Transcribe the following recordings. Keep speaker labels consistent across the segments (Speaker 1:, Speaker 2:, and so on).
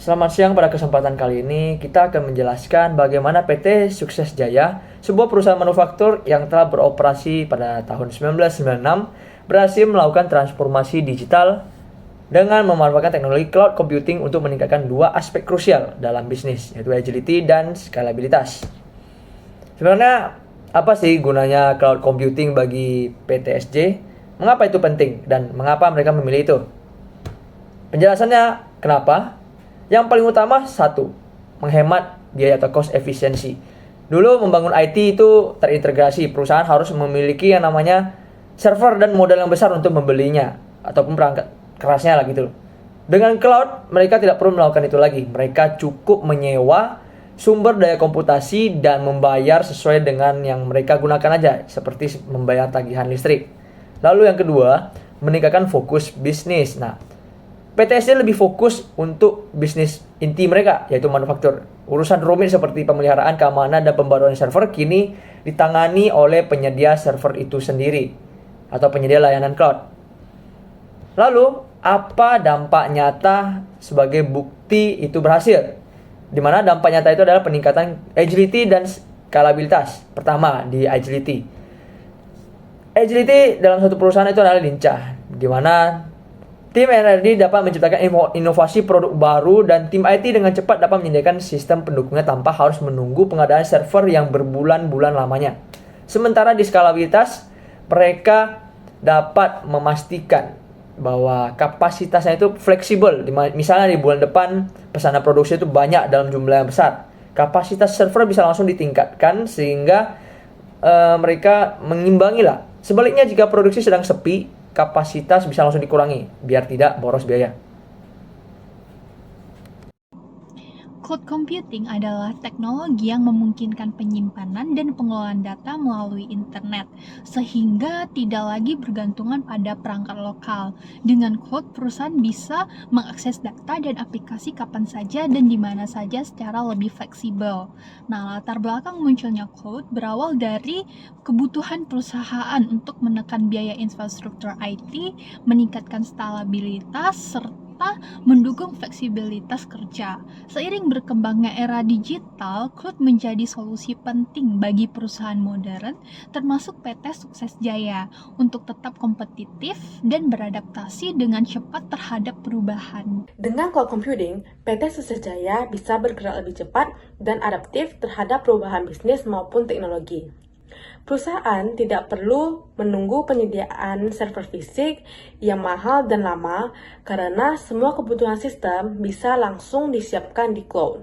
Speaker 1: Selamat siang, pada kesempatan kali ini kita akan menjelaskan bagaimana PT Sukses Jaya, sebuah perusahaan manufaktur yang telah beroperasi pada tahun 1996, berhasil melakukan transformasi digital dengan memanfaatkan teknologi cloud computing untuk meningkatkan dua aspek krusial dalam bisnis, yaitu agility dan scalabilitas. Sebenarnya apa sih gunanya cloud computing bagi PTSJ? Mengapa itu penting dan mengapa mereka memilih itu? Penjelasannya kenapa? Yang paling utama satu, menghemat biaya atau cost efisiensi. Dulu membangun IT itu terintegrasi, perusahaan harus memiliki yang namanya server dan modal yang besar untuk membelinya ataupun perangkat kerasnya lah gitu. Dengan cloud mereka tidak perlu melakukan itu lagi. Mereka cukup menyewa sumber daya komputasi dan membayar sesuai dengan yang mereka gunakan aja, seperti membayar tagihan listrik. Lalu yang kedua, meningkatkan fokus bisnis. Nah, PTSD lebih fokus untuk bisnis inti mereka, yaitu manufaktur. Urusan rumit seperti pemeliharaan, keamanan, dan pembaruan server kini ditangani oleh penyedia server itu sendiri atau penyedia layanan cloud. Lalu, apa dampak nyata sebagai bukti itu berhasil? Di mana dampak nyata itu adalah peningkatan agility dan skalabilitas. Pertama, di agility. Agility dalam suatu perusahaan itu adalah lincah, di mana tim R&D dapat menciptakan inovasi produk baru dan tim IT dengan cepat dapat menyediakan sistem pendukungnya tanpa harus menunggu pengadaan server yang berbulan-bulan lamanya. Sementara di skalabilitas, mereka dapat memastikan bahwa kapasitasnya itu fleksibel. Misalnya di bulan depan pesanan produksi itu banyak dalam jumlah yang besar. Kapasitas server bisa langsung ditingkatkan sehingga mereka mengimbangi lah. Sebaliknya jika produksi sedang sepi, kapasitas bisa langsung dikurangi biar tidak boros biaya.
Speaker 2: Cloud computing adalah teknologi yang memungkinkan penyimpanan dan pengelolaan data melalui internet, sehingga tidak lagi bergantungan pada perangkat lokal. Dengan cloud, perusahaan bisa mengakses data dan aplikasi kapan saja dan di mana saja secara lebih fleksibel. Nah, latar belakang munculnya cloud berawal dari kebutuhan perusahaan untuk menekan biaya infrastruktur IT, meningkatkan stabilitas, serta mendukung fleksibilitas kerja. Seiring berkembangnya era digital, cloud menjadi solusi penting bagi perusahaan modern, termasuk PT Sukses Jaya, untuk tetap kompetitif dan beradaptasi dengan cepat terhadap perubahan.
Speaker 3: Dengan cloud computing, PT Sukses Jaya bisa bergerak lebih cepat dan adaptif terhadap perubahan bisnis maupun teknologi. Perusahaan tidak perlu menunggu penyediaan server fisik yang mahal dan lama karena semua kebutuhan sistem bisa langsung disiapkan di cloud.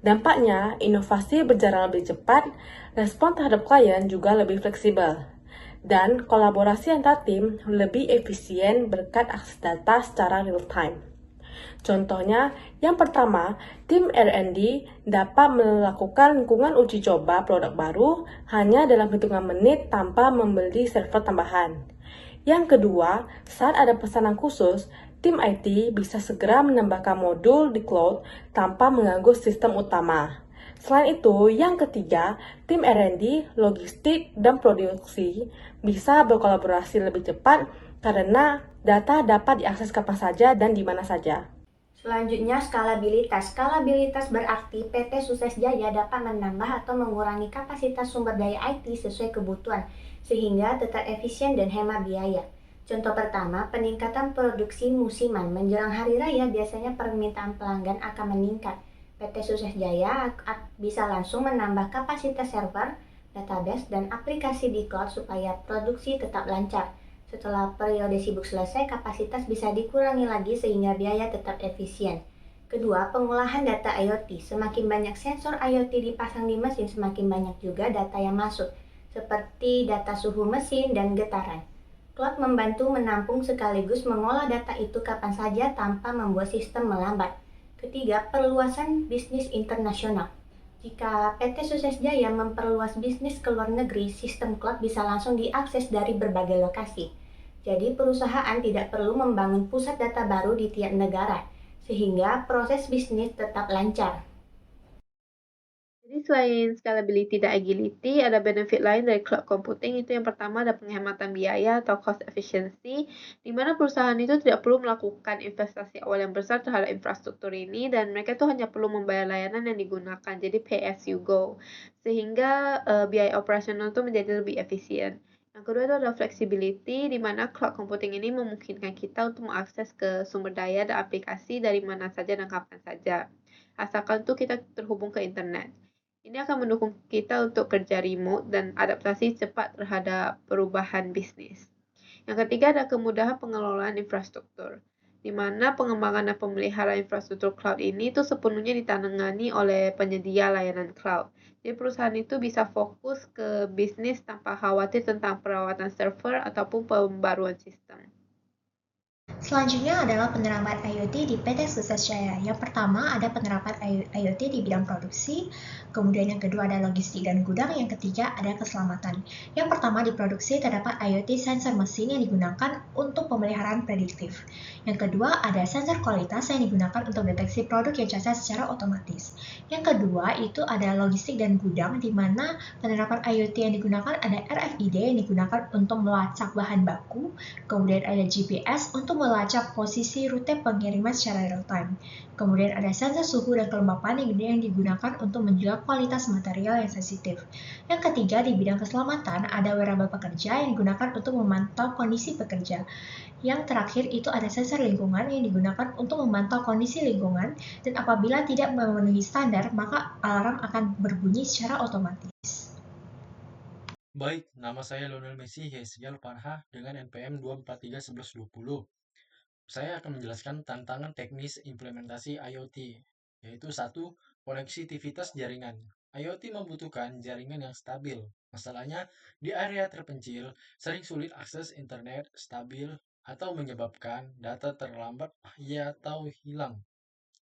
Speaker 3: Dampaknya, inovasi berjalan lebih cepat, respon terhadap klien juga lebih fleksibel, dan kolaborasi antar tim lebih efisien berkat akses data secara real-time. Contohnya, yang pertama, tim R&D dapat melakukan lingkungan uji coba produk baru hanya dalam hitungan menit tanpa membeli server tambahan. Yang kedua, saat ada pesanan khusus, tim IT bisa segera menambahkan modul di cloud tanpa mengganggu sistem utama. Selain itu, yang ketiga, tim R&D, logistik, dan produksi bisa berkolaborasi lebih cepat karena data dapat diakses kapan saja dan di mana saja.
Speaker 4: Selanjutnya, skalabilitas. Skalabilitas berarti PT Sukses Jaya dapat menambah atau mengurangi kapasitas sumber daya IT sesuai kebutuhan, sehingga tetap efisien dan hemat biaya. Contoh pertama, peningkatan produksi musiman. Menjelang hari raya, biasanya permintaan pelanggan akan meningkat. PT Sukses Jaya bisa langsung menambah kapasitas server, database, dan aplikasi di cloud supaya produksi tetap lancar. Setelah periode sibuk selesai, kapasitas bisa dikurangi lagi sehingga biaya tetap efisien. Kedua, pengolahan data IoT. Semakin banyak sensor IoT dipasang di mesin, semakin banyak juga data yang masuk, seperti data suhu mesin dan getaran. Cloud membantu menampung sekaligus mengolah data itu kapan saja tanpa membuat sistem melambat. Ketiga, perluasan bisnis internasional. Jika PT Sukses Jaya memperluas bisnis ke luar negeri, sistem cloud bisa langsung diakses dari berbagai lokasi. Jadi perusahaan tidak perlu membangun pusat data baru di tiap negara, sehingga proses bisnis tetap lancar.
Speaker 3: Jadi Jadi selain scalability dan agility, ada benefit lain dari cloud computing. Itu yang pertama ada penghematan biaya atau cost efficiency, di mana perusahaan itu tidak perlu melakukan investasi awal yang besar terhadap infrastruktur ini, dan mereka itu hanya perlu membayar layanan yang digunakan, jadi pay as you go, sehingga biaya operasional itu menjadi lebih efisien. Yang kedua itu ada flexibility, di mana cloud computing ini memungkinkan kita untuk mengakses ke sumber daya dan aplikasi dari mana saja dan kapan saja, asalkan tuh kita terhubung ke internet. Ini akan mendukung kita untuk kerja remote dan adaptasi cepat terhadap perubahan bisnis. Yang ketiga ada kemudahan pengelolaan infrastruktur, di mana pengembangan dan pemeliharaan infrastruktur cloud ini itu sepenuhnya ditangani oleh penyedia layanan cloud. Jadi perusahaan itu bisa fokus ke bisnis tanpa khawatir tentang perawatan server ataupun pembaruan sistem.
Speaker 4: Selanjutnya adalah penerapan IoT di PT Sukses Jaya. Yang pertama ada penerapan IoT di bidang produksi, kemudian yang kedua ada logistik dan gudang, yang ketiga ada keselamatan. Yang pertama di produksi terdapat IoT sensor mesin yang digunakan untuk pemeliharaan prediktif. Yang kedua ada sensor kualitas yang digunakan untuk deteksi produk yang cacat secara otomatis. Yang kedua itu ada logistik dan gudang, di mana penerapan IoT yang digunakan ada RFID yang digunakan untuk melacak bahan baku, kemudian ada GPS untuk melacak posisi rute pengiriman secara real time. Kemudian ada sensor suhu dan kelembapan yang digunakan untuk menjaga kualitas material yang sensitif. Yang ketiga, di bidang keselamatan ada wearable pekerja yang digunakan untuk memantau kondisi pekerja. Yang terakhir itu ada sensor lingkungan yang digunakan untuk memantau kondisi lingkungan, dan apabila tidak memenuhi standar, maka alarm akan berbunyi secara otomatis.
Speaker 5: Baik, nama saya Lionel Messi Hesial Parha dengan NPM 2431120. Saya akan menjelaskan tantangan teknis implementasi IoT, yaitu satu, konektivitas jaringan. IoT membutuhkan jaringan yang stabil. Masalahnya, di area terpencil, sering sulit akses internet stabil atau menyebabkan data terlambat atau hilang.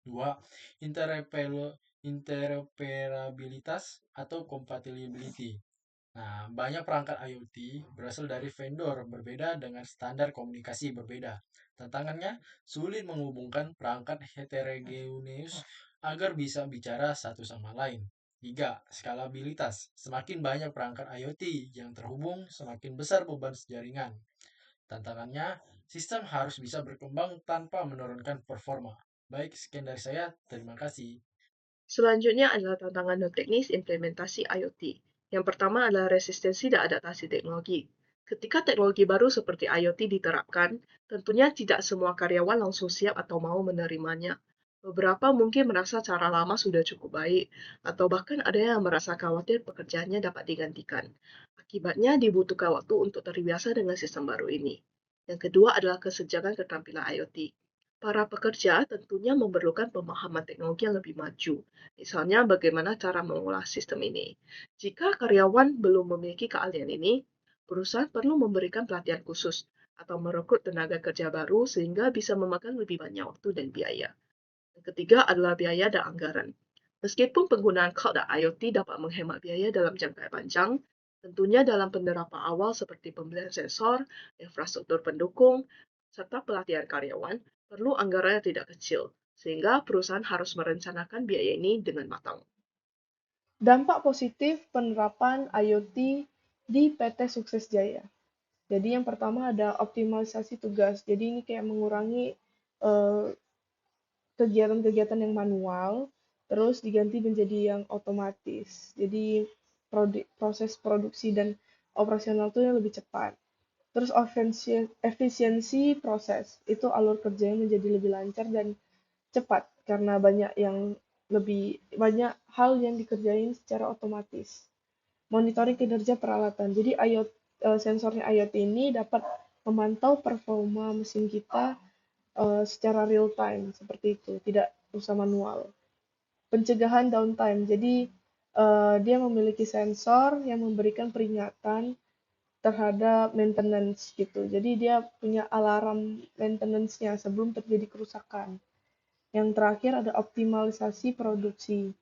Speaker 5: Dua, interoperabilitas atau compatibility. Nah, banyak perangkat IoT berasal dari vendor berbeda dengan standar komunikasi berbeda. Tantangannya, sulit menghubungkan perangkat heterogeneous agar bisa bicara satu sama lain. 3. Skalabilitas. Semakin banyak perangkat IoT yang terhubung, semakin besar beban jaringan. Tantangannya, sistem harus bisa berkembang tanpa menurunkan performa. Baik, sekian dari saya. Terima kasih.
Speaker 3: Selanjutnya adalah tantangan non teknis implementasi IoT. Yang pertama adalah resistensi dan adaptasi teknologi. Ketika teknologi baru seperti IoT diterapkan, tentunya tidak semua karyawan langsung siap atau mau menerimanya. Beberapa mungkin merasa cara lama sudah cukup baik, atau bahkan ada yang merasa khawatir pekerjaannya dapat digantikan. Akibatnya dibutuhkan waktu untuk terbiasa dengan sistem baru ini. Yang kedua adalah kesenjangan keterampilan IoT. Para pekerja tentunya memerlukan pemahaman teknologi yang lebih maju, misalnya bagaimana cara mengolah sistem ini. Jika karyawan belum memiliki keahlian ini, perusahaan perlu memberikan pelatihan khusus atau merekrut tenaga kerja baru sehingga bisa memakan lebih banyak waktu dan biaya. Yang ketiga adalah biaya dan anggaran. Meskipun penggunaan cloud dan IoT dapat menghemat biaya dalam jangka panjang, tentunya dalam penerapan awal seperti pembelian sensor, infrastruktur pendukung, serta pelatihan karyawan, perlu anggaran yang tidak kecil, sehingga perusahaan harus merencanakan biaya ini dengan matang.
Speaker 6: Dampak positif penerapan IoT di PT Sukses Jaya. Jadi yang pertama ada optimalisasi tugas. Jadi ini kayak mengurangi eh, kegiatan-kegiatan yang manual, terus diganti menjadi yang otomatis. Jadi proses produksi dan operasional itu yang lebih cepat. Terus efisiensi proses, itu alur kerjanya menjadi lebih lancar dan cepat karena banyak hal yang dikerjain secara otomatis. Monitoring kinerja peralatan. Jadi sensornya IoT ini dapat memantau performa mesin kita secara real time seperti itu, tidak usah manual. Pencegahan downtime. Jadi dia memiliki sensor yang memberikan peringatan terhadap maintenance gitu. Jadi dia punya alarm maintenance-nya sebelum terjadi kerusakan. Yang terakhir ada optimalisasi produksi.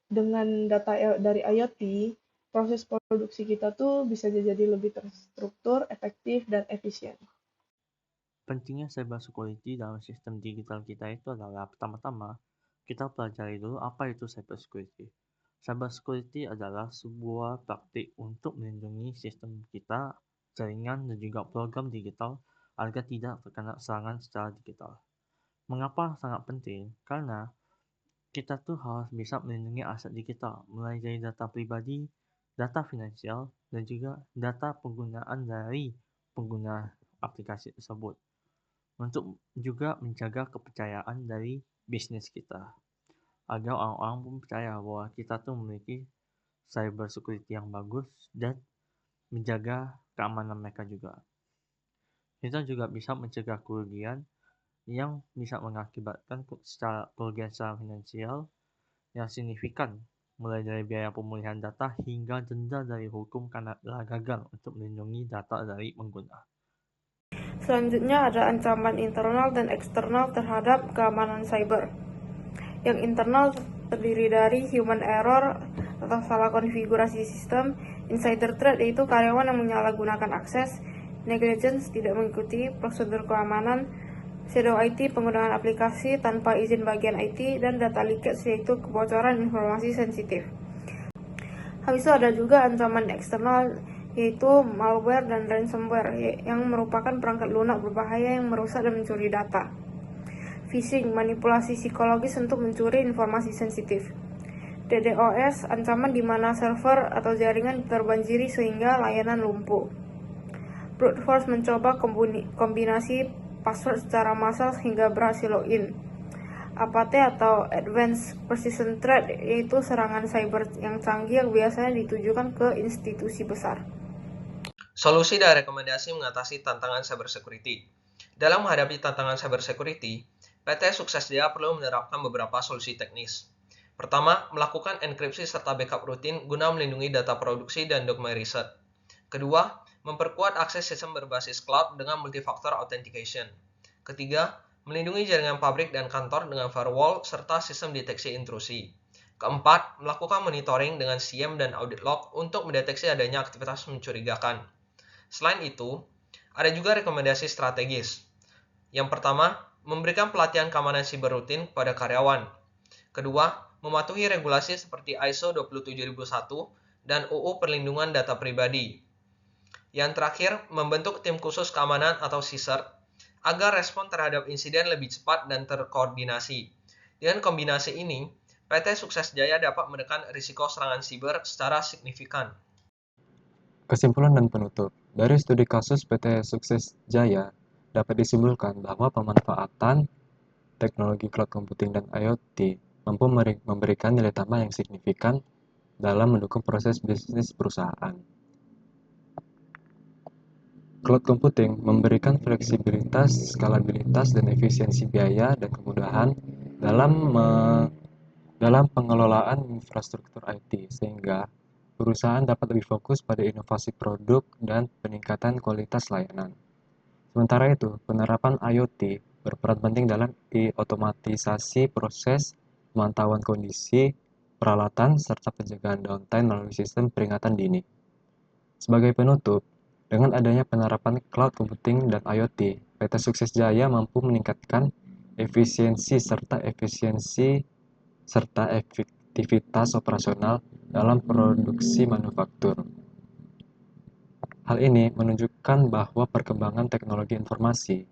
Speaker 6: Dengan data dari IoT, proses produksi kita tuh bisa jadi lebih terstruktur, efektif, dan efisien.
Speaker 7: Pentingnya cyber security dalam sistem digital kita itu adalah pertama-tama kita pelajari dulu apa itu cyber security. Cybersecurity adalah sebuah praktik untuk melindungi sistem kita, jaringan, dan juga program digital agar tidak terkena serangan secara digital. Mengapa sangat penting? Karena kita tuh harus bisa melindungi aset digital, mulai dari data pribadi, data finansial, dan juga data penggunaan dari pengguna aplikasi tersebut. Untuk juga menjaga kepercayaan dari bisnis kita, agar orang-orang pun percaya bahwa kita tuh memiliki cyber security yang bagus dan menjaga keamanan mereka juga. Kita juga bisa mencegah kerugian yang bisa mengakibatkan kerugian secara finansial yang signifikan, mulai dari biaya pemulihan data hingga denda dari hukum karena telah gagal untuk melindungi data dari pengguna.
Speaker 3: Selanjutnya ada ancaman internal dan eksternal terhadap keamanan cyber. Yang internal terdiri dari human error atau salah konfigurasi sistem, insider threat yaitu karyawan yang menyalahgunakan akses, negligence tidak mengikuti prosedur keamanan, shadow IT penggunaan aplikasi tanpa izin bagian IT, dan data leakage yaitu kebocoran informasi sensitif. Habis itu ada juga ancaman eksternal yaitu malware dan ransomware yang merupakan perangkat lunak berbahaya yang merusak dan mencuri data. Phishing, manipulasi psikologis untuk mencuri informasi sensitif. DDoS, ancaman di mana server atau jaringan terbanjiri sehingga layanan lumpuh. Brute force, mencoba kombinasi password secara massal sehingga berhasil login. APT atau Advanced Persistent Threat yaitu serangan cyber yang canggih yang biasanya ditujukan ke institusi besar.
Speaker 8: Solusi dan rekomendasi mengatasi tantangan cybersecurity. Dalam menghadapi tantangan cybersecurity, PT Sukses Jaya perlu menerapkan beberapa solusi teknis. Pertama, melakukan enkripsi serta backup rutin guna melindungi data produksi dan dokumen riset. Kedua, memperkuat akses sistem berbasis cloud dengan multifaktor authentication. Ketiga, melindungi jaringan pabrik dan kantor dengan firewall serta sistem deteksi intrusi. Keempat, melakukan monitoring dengan SIEM dan audit log untuk mendeteksi adanya aktivitas mencurigakan. Selain itu, ada juga rekomendasi strategis. Yang pertama, memberikan pelatihan keamanan siber rutin kepada karyawan. Kedua, mematuhi regulasi seperti ISO 27001 dan UU Perlindungan Data Pribadi. Yang terakhir, membentuk tim khusus keamanan atau CSIRT agar respon terhadap insiden lebih cepat dan terkoordinasi. Dengan kombinasi ini, PT Sukses Jaya dapat menekan risiko serangan siber secara signifikan.
Speaker 9: Kesimpulan dan penutup. Dari studi kasus PT Sukses Jaya, dapat disimpulkan bahwa pemanfaatan teknologi cloud computing dan IoT mampu memberikan nilai tambah yang signifikan dalam mendukung proses bisnis perusahaan. Cloud computing memberikan fleksibilitas, skalabilitas, dan efisiensi biaya dan kemudahan dalam pengelolaan infrastruktur IT, sehingga perusahaan dapat lebih fokus pada inovasi produk dan peningkatan kualitas layanan. Sementara itu, penerapan IoT berperan penting dalam otomatisasi proses, pemantauan kondisi, peralatan, serta pencegahan downtime melalui sistem peringatan dini. Sebagai penutup, dengan adanya penerapan cloud computing dan IoT, PT Sukses Jaya mampu meningkatkan efisiensi serta efektivitas operasional dalam produksi manufaktur. Hal ini menunjukkan bahwa perkembangan teknologi informasi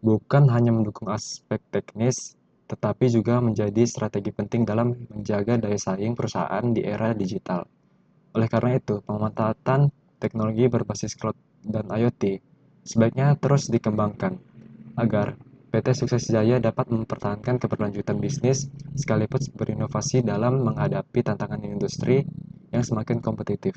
Speaker 9: bukan hanya mendukung aspek teknis, tetapi juga menjadi strategi penting dalam menjaga daya saing perusahaan di era digital. Oleh karena itu, pemanfaatan teknologi berbasis cloud dan IoT sebaiknya terus dikembangkan agar PT Sukses Jaya dapat mempertahankan keberlanjutan bisnis sekaligus berinovasi dalam menghadapi tantangan industri yang semakin kompetitif.